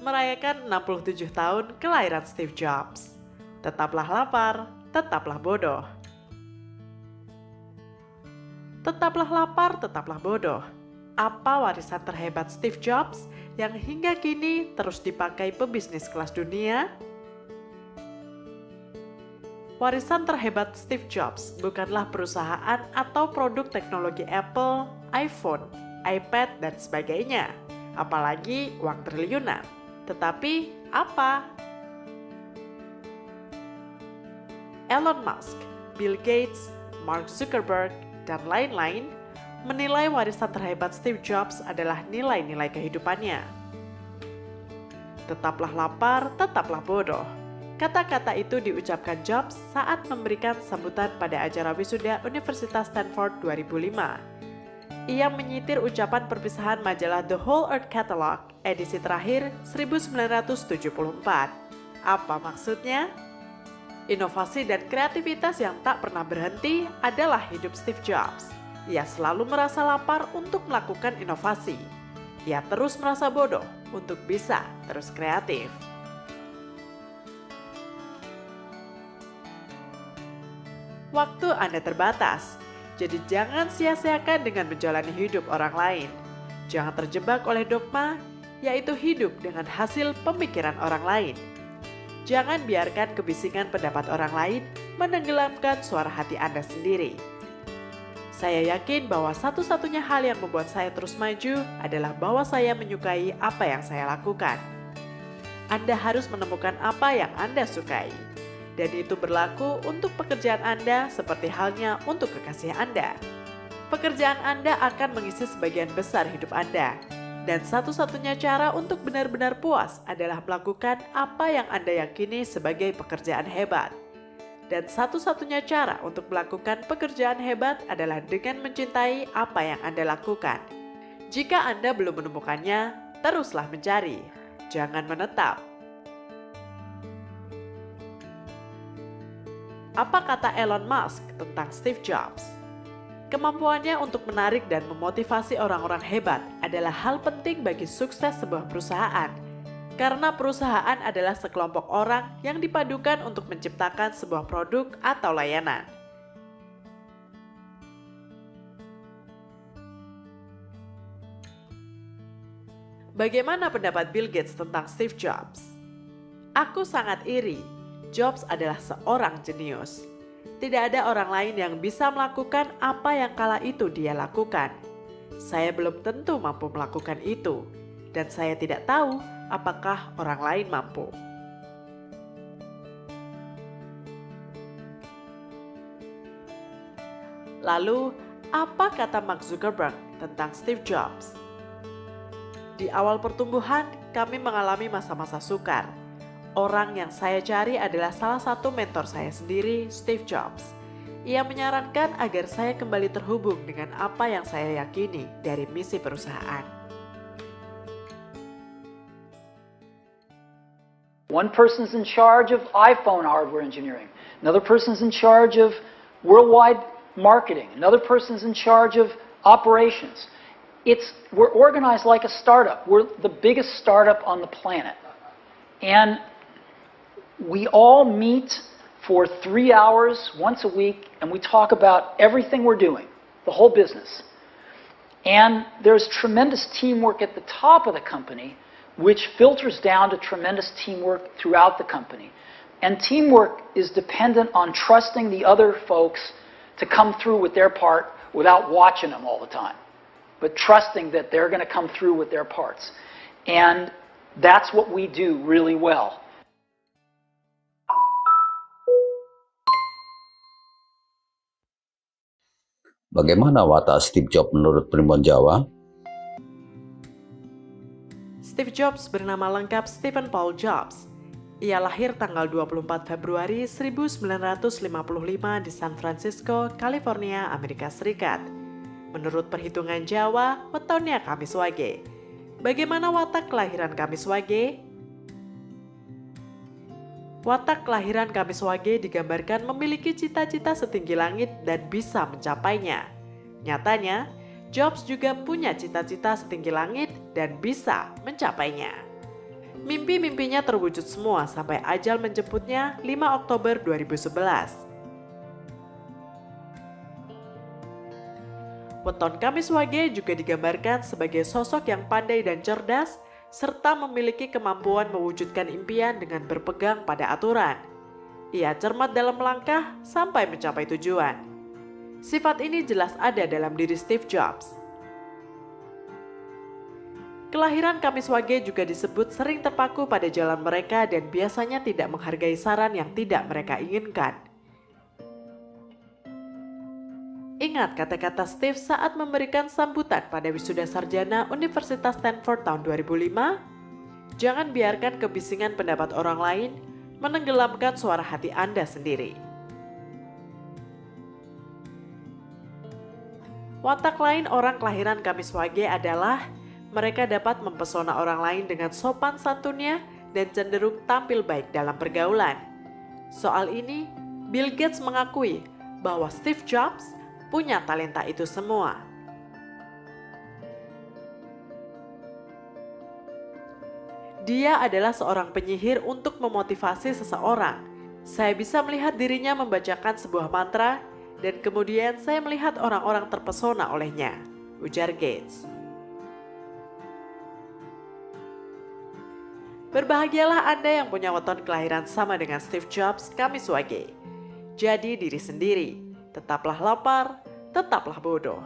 merayakan 67 tahun kelahiran Steve Jobs. Tetaplah lapar, tetaplah bodoh. Tetaplah lapar, tetaplah bodoh. Apa warisan terhebat Steve Jobs yang hingga kini terus dipakai pebisnis kelas dunia? Warisan terhebat Steve Jobs bukanlah perusahaan atau produk teknologi Apple, iPhone, iPad, dan sebagainya. Apalagi uang triliunan. Tetapi apa? Elon Musk, Bill Gates, Mark Zuckerberg, dan lain-lain menilai warisan terhebat Steve Jobs adalah nilai-nilai kehidupannya. Tetaplah lapar, tetaplah bodoh. Kata-kata itu diucapkan Jobs saat memberikan sambutan pada acara wisuda Universitas Stanford 2005. Ia menyitir ucapan perpisahan majalah The Whole Earth Catalog edisi terakhir 1974. Apa maksudnya? Inovasi dan kreativitas yang tak pernah berhenti adalah hidup Steve Jobs. Ia selalu merasa lapar untuk melakukan inovasi. Ia terus merasa bodoh untuk bisa terus kreatif. Waktu Anda terbatas, jadi jangan sia-siakan dengan menjalani hidup orang lain. Jangan terjebak oleh dogma, yaitu hidup dengan hasil pemikiran orang lain. Jangan biarkan kebisingan pendapat orang lain menenggelamkan suara hati Anda sendiri. Saya yakin bahwa satu-satunya hal yang membuat saya terus maju adalah bahwa saya menyukai apa yang saya lakukan. Anda harus menemukan apa yang Anda sukai. Dan itu berlaku untuk pekerjaan Anda seperti halnya untuk kekasih Anda. Pekerjaan Anda akan mengisi sebagian besar hidup Anda. Dan satu-satunya cara untuk benar-benar puas adalah melakukan apa yang Anda yakini sebagai pekerjaan hebat. Dan satu-satunya cara untuk melakukan pekerjaan hebat adalah dengan mencintai apa yang Anda lakukan. Jika Anda belum menemukannya, teruslah mencari. Jangan menetap. Apa kata Elon Musk tentang Steve Jobs? Kemampuannya untuk menarik dan memotivasi orang-orang hebat adalah hal penting bagi sukses sebuah perusahaan. Karena perusahaan adalah sekelompok orang yang dipadukan untuk menciptakan sebuah produk atau layanan. Bagaimana pendapat Bill Gates tentang Steve Jobs? Aku sangat iri. Jobs adalah seorang jenius. Tidak ada orang lain yang bisa melakukan apa yang kala itu dia lakukan. Saya belum tentu mampu melakukan itu, dan saya tidak tahu apakah orang lain mampu. Lalu, apa kata Mark Zuckerberg tentang Steve Jobs? Di awal pertumbuhan, kami mengalami masa-masa sukar. Orang yang saya cari adalah salah satu mentor saya sendiri, Steve Jobs. Ia menyarankan agar saya kembali terhubung dengan apa yang saya yakini dari misi perusahaan. One person's in charge of iPhone hardware engineering. Another person's in charge of worldwide marketing. Another person's in charge of operations. We're organized like a startup. We're the biggest startup on the planet. And we all meet for 3 hours once a week, and we talk about everything we're doing, the whole business. And there's tremendous teamwork at the top of the company, which filters down to tremendous teamwork throughout the company. And teamwork is dependent on trusting the other folks to come through with their part without watching them all the time, but trusting that they're going to come through with their parts. And that's what we do really well. Bagaimana watak Steve Jobs menurut Primbon Jawa? Steve Jobs bernama lengkap Stephen Paul Jobs. Ia lahir tanggal 24 Februari 1955 di San Francisco, California, Amerika Serikat. Menurut perhitungan Jawa, wetonnya Kamis Wage. Bagaimana watak kelahiran Kamis Wage? Watak kelahiran Kamis Wage digambarkan memiliki cita-cita setinggi langit dan bisa mencapainya. Nyatanya, Jobs juga punya cita-cita setinggi langit dan bisa mencapainya. Mimpi-mimpinya terwujud semua sampai ajal menjemputnya 5 Oktober 2011. Weton Kamis Wage juga digambarkan sebagai sosok yang pandai dan cerdas, serta memiliki kemampuan mewujudkan impian dengan berpegang pada aturan. Ia cermat dalam langkah sampai mencapai tujuan. Sifat ini jelas ada dalam diri Steve Jobs. Kelahiran Kamis Wage juga disebut sering terpaku pada jalan mereka dan biasanya tidak menghargai saran yang tidak mereka inginkan. Ingat kata-kata Steve saat memberikan sambutan pada wisuda sarjana Universitas Stanford tahun 2005? Jangan biarkan kebisingan pendapat orang lain menenggelamkan suara hati Anda sendiri. Watak lain orang kelahiran Kamis Wage adalah mereka dapat mempesona orang lain dengan sopan santunnya dan cenderung tampil baik dalam pergaulan. Soal ini, Bill Gates mengakui bahwa Steve Jobs punya talenta itu semua. Dia adalah seorang penyihir untuk memotivasi seseorang. Saya bisa melihat dirinya membacakan sebuah mantra dan kemudian saya melihat orang-orang terpesona olehnya, ujar Gates. Berbahagialah Anda yang punya weton kelahiran sama dengan Steve Jobs, Kamis Wage. Jadi diri sendiri, tetaplah lapar, tetaplah bodoh.